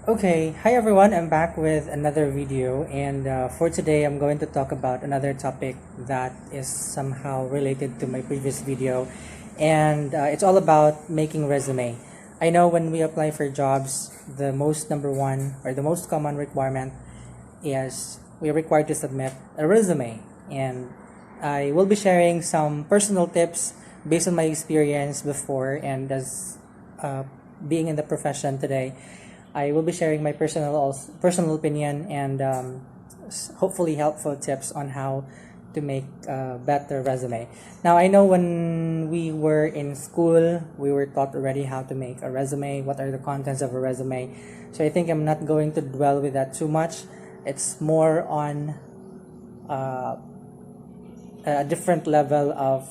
Okay, hi everyone. I'm back with another video, and for today, I'm going to talk about another topic that is somehow related to my previous video, and it's all about making resume. I know when we apply for jobs, the most number one or the most common requirement is we're required to submit a resume, and I will be sharing some personal tips based on my experience before and as uh, being in the profession today. I will be sharing my personal opinion and hopefully helpful tips on how to make a better resume. Now I know when we were in school, we were taught already how to make a resume, what are the contents of a resume. So I think I'm not going to dwell with that too much. It's more on uh, a different level of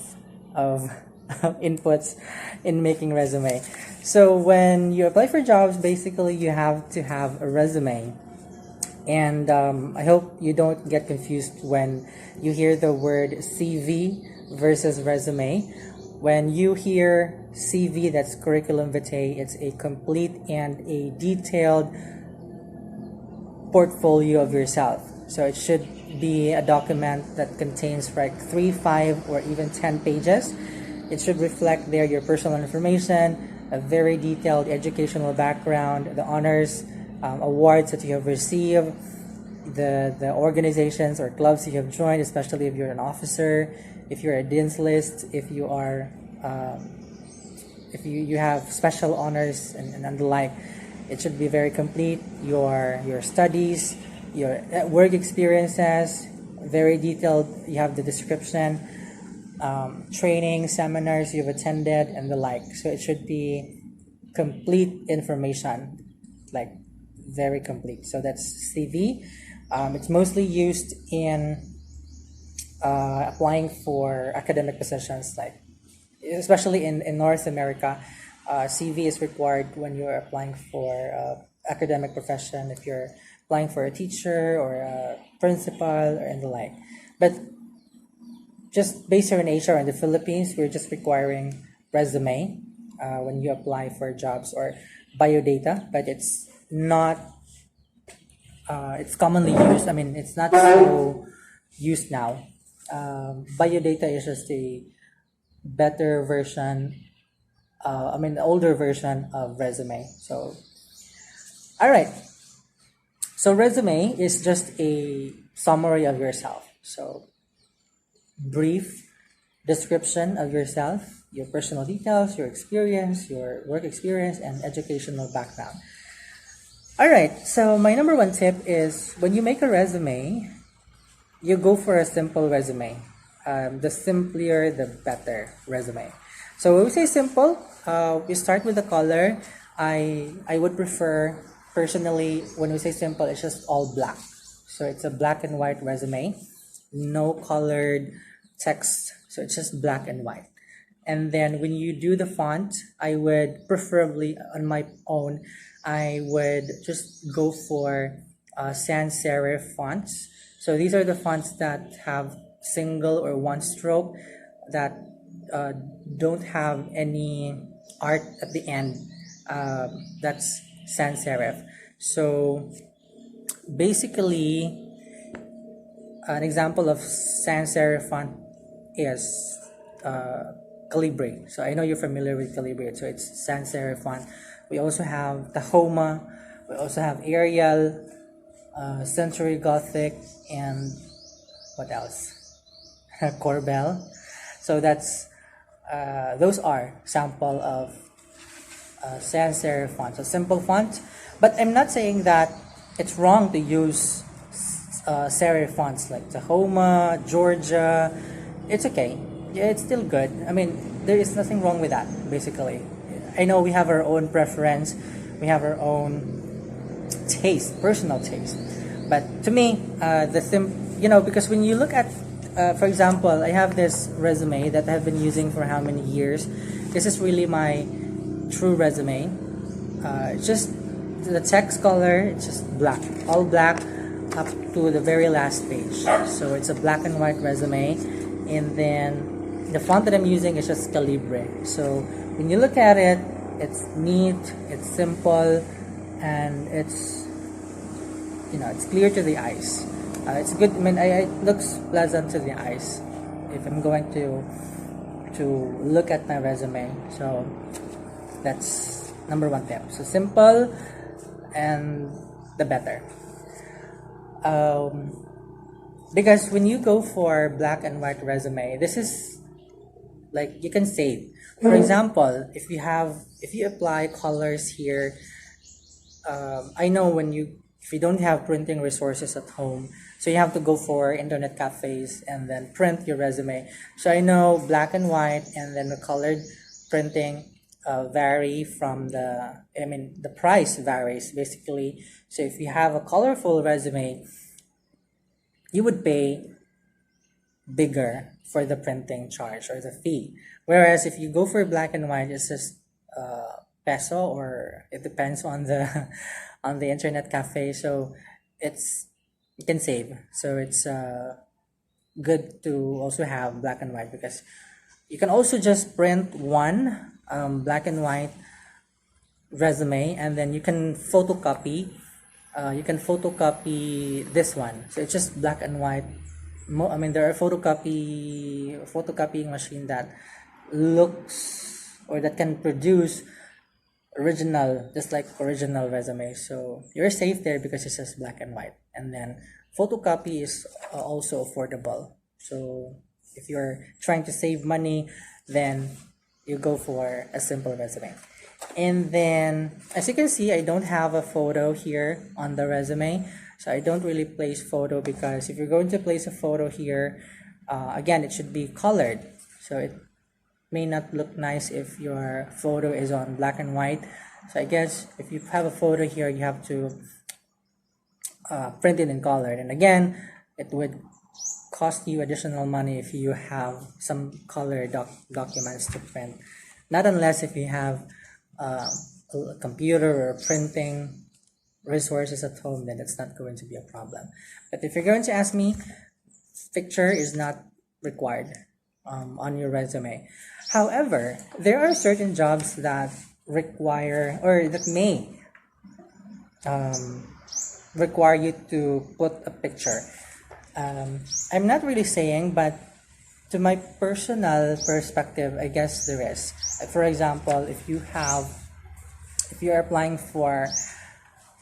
inputs in making resume. So when you apply for jobs, basically you have to have a resume. And I hope you don't get confused when you hear the word CV versus resume. When you hear CV, that's curriculum vitae, it's a complete and a detailed portfolio of yourself. So it should be a document that contains like 3, 5, or even 10 pages. It should reflect there your personal information, a very detailed educational background, the honors, awards that you have received, the organizations or clubs you have joined, especially if you're an officer, if you're a dean's list, if you have special honors and the like. It should be very complete. Your studies, your work experiences, very detailed. You have the description, training, seminars you've attended, and the like. So it should be complete information, like very complete. So that's CV. It's mostly used in applying for academic positions, like especially in North America. CV is required when you're applying for academic profession, if you're applying for a teacher or a principal or and the like. But just based here in Asia or in the Philippines, we're just requiring resume when you apply for jobs or biodata, but it's not. It's commonly used. I mean, it's not so used now. Biodata is just a better version. I mean, the older version of resume. So, all right. So resume is just a summary of yourself. So brief description of yourself, your personal details, your experience, your work experience, and educational background. All right, so my number one tip is when you make a resume, you go for a simple resume. The simpler, the better resume. So when we say simple, we start with the color. I would prefer personally when we say simple, it's just all black. So it's a black and white resume, no colored text. So it's just black and white. And then when you do the font, I would preferably on my own, I would just go for sans serif fonts. So these are the fonts that have single or one stroke that uh, don't have any art at the end. That's sans serif. So basically, an example of sans serif font is Calibri. So I know you're familiar with Calibri. So it's sans serif font. We also have Tahoma. We also have Arial, Century Gothic, and what else? Corbel. So that's those are sample of sans serif font. So simple font. But I'm not saying that it's wrong to use serif fonts like Tahoma, Georgia. It's okay. Yeah, it's still good. I mean, there is nothing wrong with that, basically. I know we have our own preference, we have our own taste, personal taste. But to me, because when you look at, for example, I have this resume that I've been using for how many years. This is really my true resume. It's just the text color, it's just black, all black up to the very last page. So it's a black and white resume, and then the font that I'm using is just Calibre. So when you look at it, it's neat, it's simple, and it's, it's clear to the eyes. It's good. I mean, it looks pleasant to the eyes if I'm going to look at my resume. So that's number one tip. So simple, and the better. Because when you go for black and white resume, this is like you can save. For example, if you apply colors here, I know if you don't have printing resources at home, so you have to go for internet cafes and then print your resume. So I know black and white and then the colored printing vary from the price varies basically. So if you have a colorful resume, you would pay bigger for the printing charge or the fee. Whereas if you go for black and white, it's just peso, or it depends on the on the internet cafe. So you can save. So it's good to also have black and white, because you can also just print one black and white resume, and then you can photocopy. You can photocopy this one. So it's just black and white. There are photocopying machine that looks, or that can produce original, just like original resume. So you're safe there because it's just black and white. And then photocopy is also affordable. So if you're trying to save money, then you go for a simple resume. And then, as you can see, I don't have a photo here on the resume. So I don't really place photo, because if you're going to place a photo here, again, it should be colored. So it may not look nice if your photo is on black and white. So I guess if you have a photo here, you have to print it in colored. And again, it would cost you additional money if you have some color documents to print. Not unless if you have a computer or printing resources at home, then it's not going to be a problem. But if you're going to ask me, picture is not required on your resume. However, there are certain jobs that require, or that may require you to put a picture. I'm not really saying, but to my personal perspective, I guess there is. For example, if you're applying for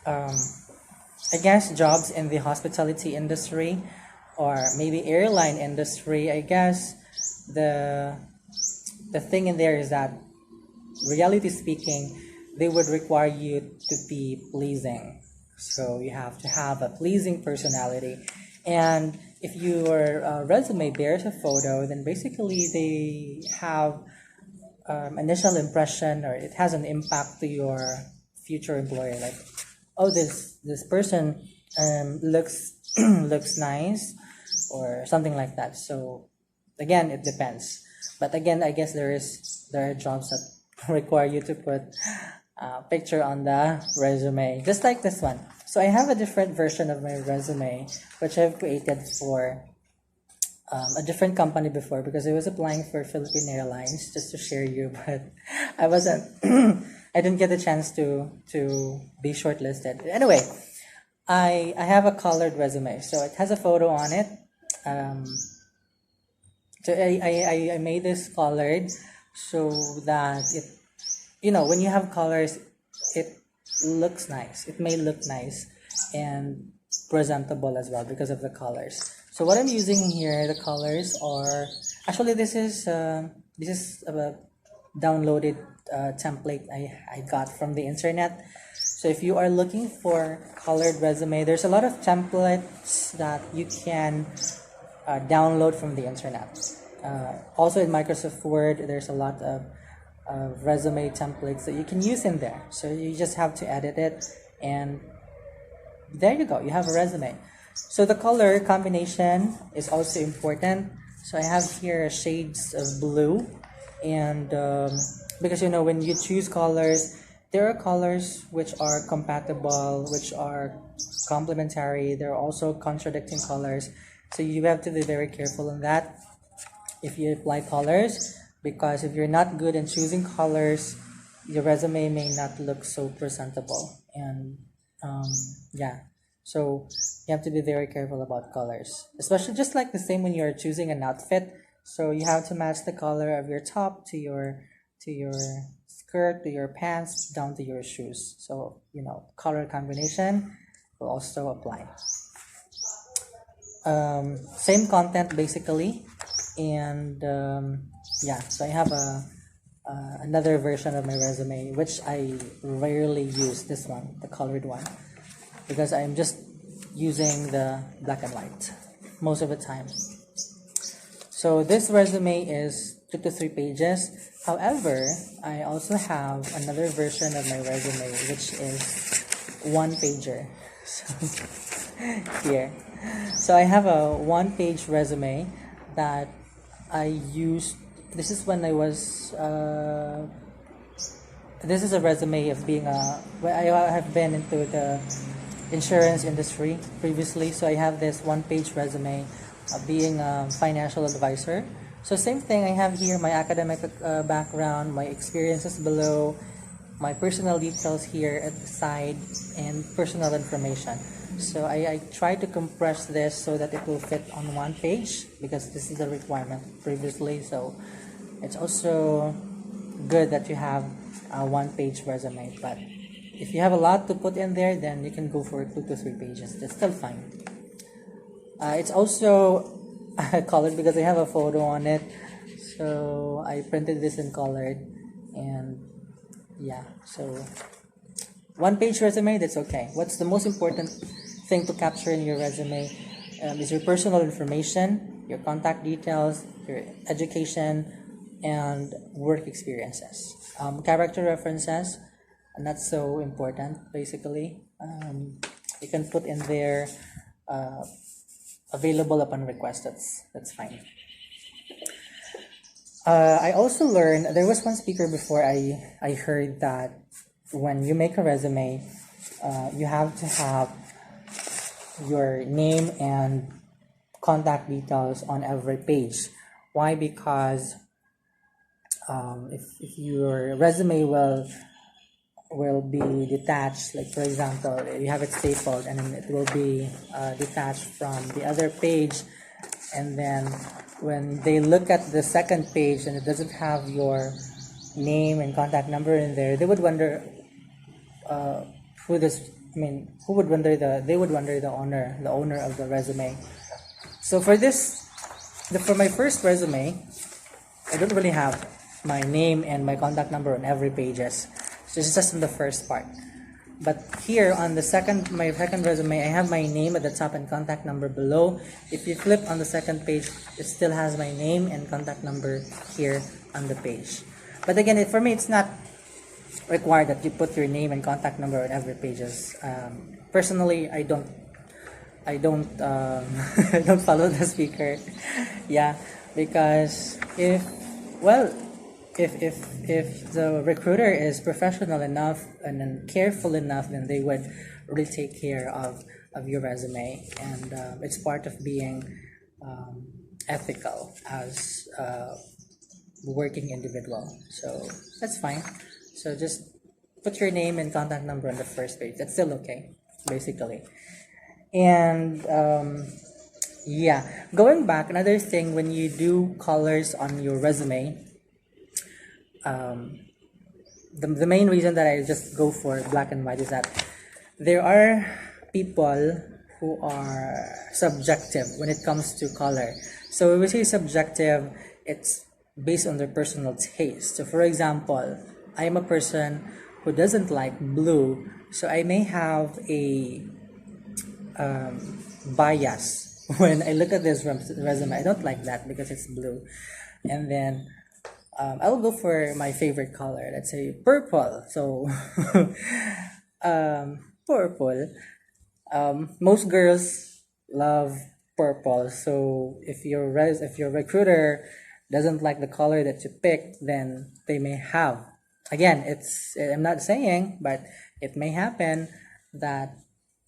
I guess jobs in the hospitality industry, or maybe airline industry, I guess the thing in there is that, reality speaking, they would require you to be pleasing. So you have to have a pleasing personality. And if your resume bears a photo, then basically they have initial impression, or it has an impact to your future employer. Like, oh, this person looks looks nice, or something like that. So again, it depends. But again, I guess there are jobs that require you to put a picture on the resume, just like this one. So I have a different version of my resume, which I've created for a different company before, because I was applying for Philippine Airlines, just to share you, but I wasn't. I didn't get the chance to be shortlisted. Anyway, I have a colored resume, so it has a photo on it. So I made this colored so that it, when you have colors, it looks nice. It may look nice and presentable as well because of the colors. So what I'm using here, the colors are actually, this is a downloaded template I got from the internet. So if you are looking for colored resume, there's a lot of templates that you can download from the internet. Also in Microsoft Word, there's a lot of resume templates that you can use in there. So you just have to edit it, and there you go, you have a resume. So the color combination is also important. So I have here shades of blue, and because when you choose colors, there are colors which are compatible, which are complementary. There are also contradicting colors. So you have to be very careful on that if you apply colors, because if you're not good in choosing colors, your resume may not look so presentable. And um, yeah, so you have to be very careful about colors, especially just like the same when you're choosing an outfit. So you have to match the color of your top to your skirt, to your pants, down to your shoes. So color combination will also apply. Same content basically, and yeah. So I have another version of my resume which I rarely use. This one, the colored one, because I'm just using the black and white most of the time. So this resume is 2 to 3 pages. However, I also have another version of my resume which is one pager. So here. So I have a one-page resume that I used. This is when I was. This is a resume of being a. Well, I have been into the insurance industry previously, so I have this one-page resume of being a financial advisor. So same thing. I have here my academic background, my experiences below, my personal details here at the side, and personal information. So I try to compress this so that it will fit on one page because this is a requirement previously. So it's also good that you have a one-page resume. But if you have a lot to put in there, then you can go for 2 to 3 pages. That's still fine. It's also colored because I have a photo on it. So I printed this in colored, and yeah. So one-page resume, that's okay. What's the most important thing to capture in your resume is your personal information, your contact details, your education, and work experiences. Character references, not so important, basically. You can put in there available upon request. That's fine. I also learned there was one speaker before I heard that when you make a resume, you have to have your name and contact details on every page. Why? Because if your resume will be detached, like for example, you have it stapled and then it will be detached from the other page, and then when they look at the second page and it doesn't have your name and contact number in there, they would wonder who this. I mean, who would wonder they would wonder the owner of the resume. So for for my first resume, I don't really have my name and my contact number on every pages. So it's just in the first part. But here on my second resume, I have my name at the top and contact number below. If you flip on the second page, it still has my name and contact number here on the page. But again, for me, it's not required that you put your name and contact number on every pages. Personally, I don't I don't follow the speaker. Yeah, because well, if the recruiter is professional enough and then careful enough, then they would really take care of your resume, and it's part of being ethical as a working individual. So that's fine. So just put your name and contact number on the first page. That's still okay, basically. And yeah, going back, another thing when you do colors on your resume, the main reason that I just go for black and white is that there are people who are subjective when it comes to color. So when we say subjective, it's based on their personal taste. So for example, I am a person who doesn't like blue, so I may have a bias when I look at this resume. I don't like that because it's blue, and then I'll go for my favorite color. Let's say purple. So purple. Most girls love purple. So if your recruiter doesn't like the color that you picked, then they may have. Again, I'm not saying, but it may happen that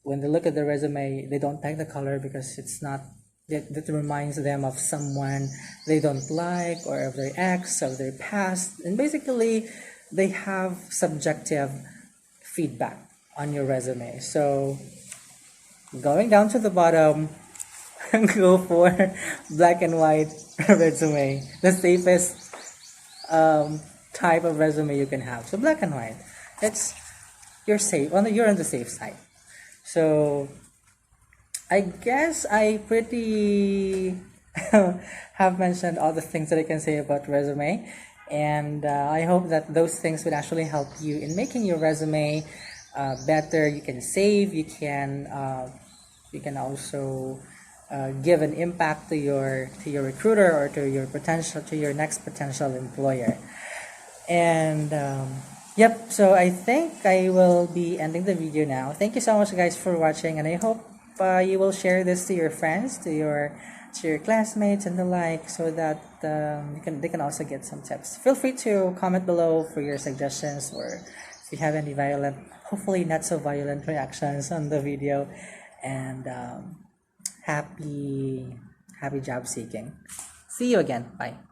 when they look at the resume, they don't like the color because it's not that reminds them of someone they don't like, or of their ex, of their past, and basically they have subjective feedback on your resume. So going down to the bottom, go for black and white resume, the safest type of resume you can have. So black and white, it's you're safe. You're on the safe side. So I guess I pretty have mentioned all the things that I can say about resume, and I hope that those things would actually help you in making your resume better. You can save. You can also give an impact to your recruiter or to your next potential employer. And yep, so I think I will be ending the video now. Thank you so much, guys, for watching, and I hope you will share this to your friends, to your classmates and the like, so that they can also get some tips. Feel free to comment below for your suggestions, or if you have any violent, hopefully not so violent reactions on the video. And happy job seeking. See you again. Bye.